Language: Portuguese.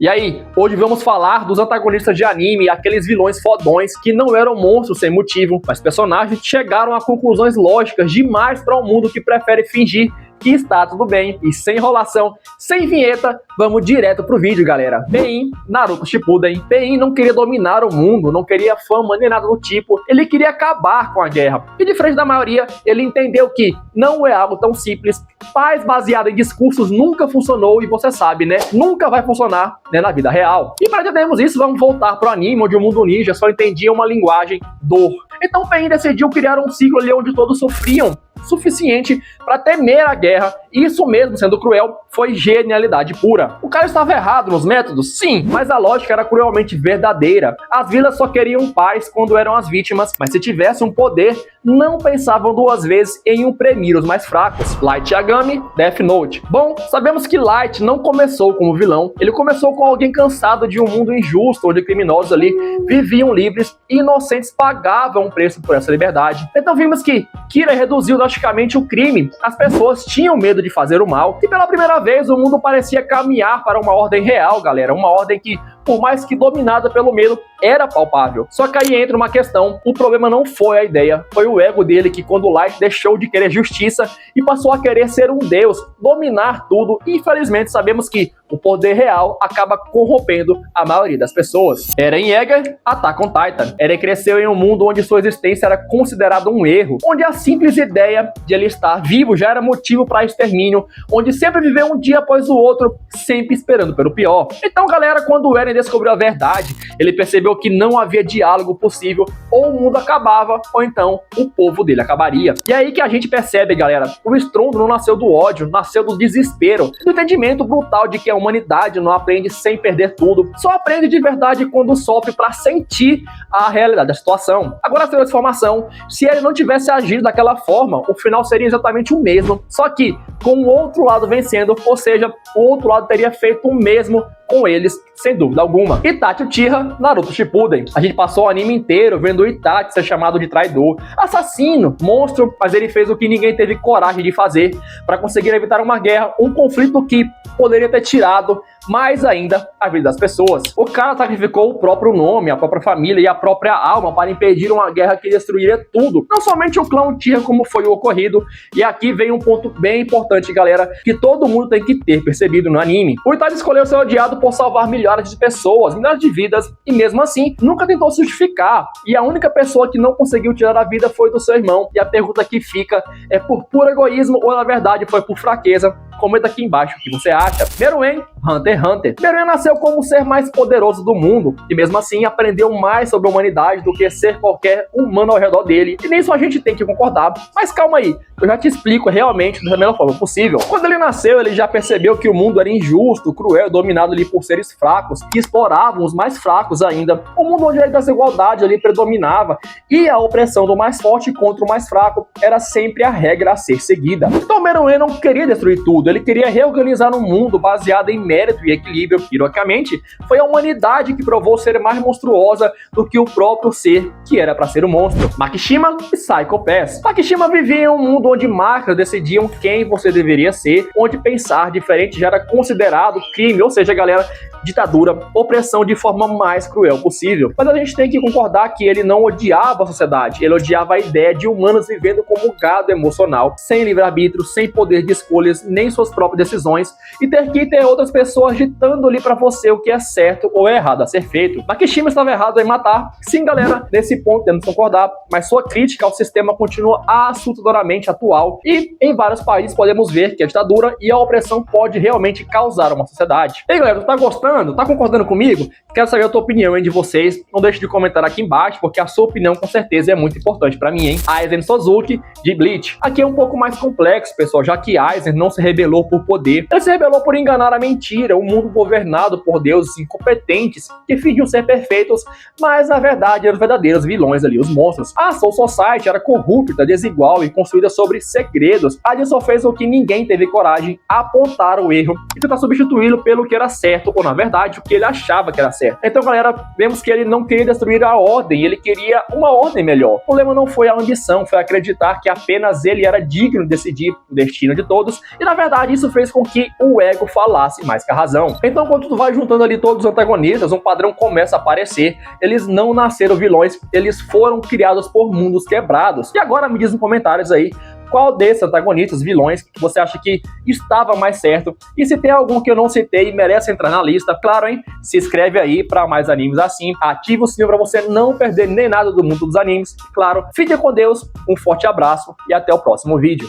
E aí, hoje vamos falar dos antagonistas de anime, aqueles vilões fodões que não eram monstros sem motivo, mas personagens que chegaram a conclusões lógicas demais para um mundo que prefere fingir que está tudo bem. E sem enrolação, sem vinheta, vamos direto pro vídeo, galera. Pain, Naruto Shippuden. Pain não queria dominar o mundo, não queria fama nem nada do tipo, ele queria acabar com a guerra. E diferente da maioria, ele entendeu que não é algo tão simples, paz baseada em discursos nunca funcionou e você sabe, né? Nunca vai funcionar, né, na vida real. E para entendermos isso, vamos voltar pro anime, onde o mundo ninja só entendia uma linguagem dor. Então Pain decidiu criar um ciclo ali onde todos sofriam suficiente para temer a guerra, e isso mesmo, sendo cruel, foi genialidade pura. O cara estava errado nos métodos? Sim, mas a lógica era cruelmente verdadeira. As vilas só queriam paz quando eram as vítimas, mas se tivesse um poder, não pensavam duas vezes em oprimir os mais fracos. Light Yagami, Death Note. Bom, sabemos que Light não começou como vilão, ele começou com alguém cansado de um mundo injusto, onde criminosos ali viviam livres e inocentes pagavam um preço por essa liberdade. Então vimos que Kira reduziu drasticamente o crime, as pessoas tinham medo de fazer o mal, e pela primeira vez o mundo parecia caminhar para uma ordem real, galera, uma ordem que, por mais que dominada pelo medo, era palpável. Só que aí entra uma questão, o problema não foi a ideia, foi o ego dele que quando Light deixou de querer justiça e passou a querer ser um deus, dominar tudo, e infelizmente sabemos que o poder real acaba corrompendo a maioria das pessoas. Eren Yeager, Attack on Titan. Eren cresceu em um mundo onde sua existência era considerada um erro, onde a simples ideia de ele estar vivo já era motivo para extermínio, onde sempre viveu um dia após o outro, sempre esperando pelo pior. Então, galera, quando Eren descobriu a verdade, ele percebeu que não havia diálogo possível, ou o mundo acabava, ou então o povo dele acabaria. E é aí que a gente percebe, galera, o estrondo não nasceu do ódio, nasceu do desespero, do entendimento brutal de que a humanidade não aprende sem perder tudo, só aprende de verdade quando sofre para sentir a realidade da situação. Agora, sem essa informação, se ele não tivesse agido daquela forma, o final seria exatamente o mesmo, só que com o outro lado vencendo, ou seja, o outro lado teria feito o mesmo com eles, sem dúvida alguma. Itachi Uchiha, Naruto Shippuden. A gente passou o anime inteiro vendo o Itachi ser chamado de traidor, assassino, monstro, mas ele fez o que ninguém teve coragem de fazer para conseguir evitar uma guerra, um conflito que poderia ter tirado mais ainda a vida das pessoas. O cara sacrificou o próprio nome, a própria família e a própria alma para impedir uma guerra que destruiria tudo. Não somente o clã Uchiha, como foi o ocorrido. E aqui vem um ponto bem importante, galera, que todo mundo tem que ter percebido no anime. O Itachi escolheu ser odiado por salvar milhares de pessoas, milhares de vidas, e mesmo assim, nunca tentou se justificar. E a única pessoa que não conseguiu tirar a vida foi do seu irmão. E a pergunta que fica é por puro egoísmo ou na verdade foi por fraqueza? Comenta aqui embaixo o que você acha. Meruem, Hunter x Hunter. Meruem nasceu como o ser mais poderoso do mundo e mesmo assim aprendeu mais sobre a humanidade do que ser qualquer humano ao redor dele. E nisso a gente tem que concordar. Mas calma aí, eu já te explico realmente da melhor forma possível. Quando ele nasceu, ele já percebeu que o mundo era injusto, cruel, dominado ali por seres fracos, que exploravam os mais fracos ainda. Um mundo onde a desigualdade ali predominava e a opressão do mais forte contra o mais fraco era sempre a regra a ser seguida. Então Meruem não queria destruir tudo, ele queria reorganizar um mundo baseado em mérito e equilíbrio. Ironicamente, foi a humanidade que provou ser mais monstruosa do que o próprio ser que era para ser o monstro. Makishima e Psycho Pass. Makishima vivia em um mundo onde máquinas decidiam quem você deveria ser, onde pensar diferente já era considerado crime, ou seja, galera, ditadura, opressão de forma mais cruel possível. Mas a gente tem que concordar que ele não odiava a sociedade, ele odiava a ideia de humanos vivendo como gado emocional, sem livre-arbítrio, sem poder de escolhas, nem suas próprias decisões, e ter que ter outras pessoas ditando ali pra você o que é certo ou é errado a ser feito. Makishima estava errado em matar, sim, galera, nesse ponto temos que concordar, mas sua crítica ao sistema continua assustadoramente atual, e em vários países podemos ver que a ditadura e a opressão pode realmente causar uma sociedade. E aí, galera, tu tá gostando? Tá concordando comigo? Quero saber a tua opinião, hein, de vocês. Não deixe de comentar aqui embaixo, porque a sua opinião com certeza é muito importante pra mim, hein? Aizen Suzuki, de Bleach. Aqui é um pouco mais complexo, pessoal, já que Aizen não se rebelou por poder. Ele se rebelou por enganar a mentira, um mundo governado por deuses incompetentes, que fingiam ser perfeitos, mas na verdade eram os verdadeiros vilões ali, os monstros. A Soul Society era corrupta, desigual e construída sobre segredos. A gente só fez o que ninguém teve coragem, apontar o erro e tentar substituí-lo pelo que era certo, ou na verdade, o que ele achava que era certo. Então, galera, vemos que ele não queria destruir a ordem, ele queria uma ordem melhor. O problema não foi a ambição, foi acreditar que apenas ele era digno de decidir o destino de todos, e na verdade verdade, isso fez com que o ego falasse mais que a razão. Então, quando tu vai juntando ali todos os antagonistas, um padrão começa a aparecer. Eles não nasceram vilões, eles foram criados por mundos quebrados. E agora me diz nos comentários aí qual desses antagonistas, vilões, que você acha que estava mais certo. E se tem algum que eu não citei e merece entrar na lista, claro, hein? Se inscreve aí para mais animes assim. Ativa o sininho para você não perder nem nada do mundo dos animes. Claro, fique com Deus, um forte abraço e até o próximo vídeo.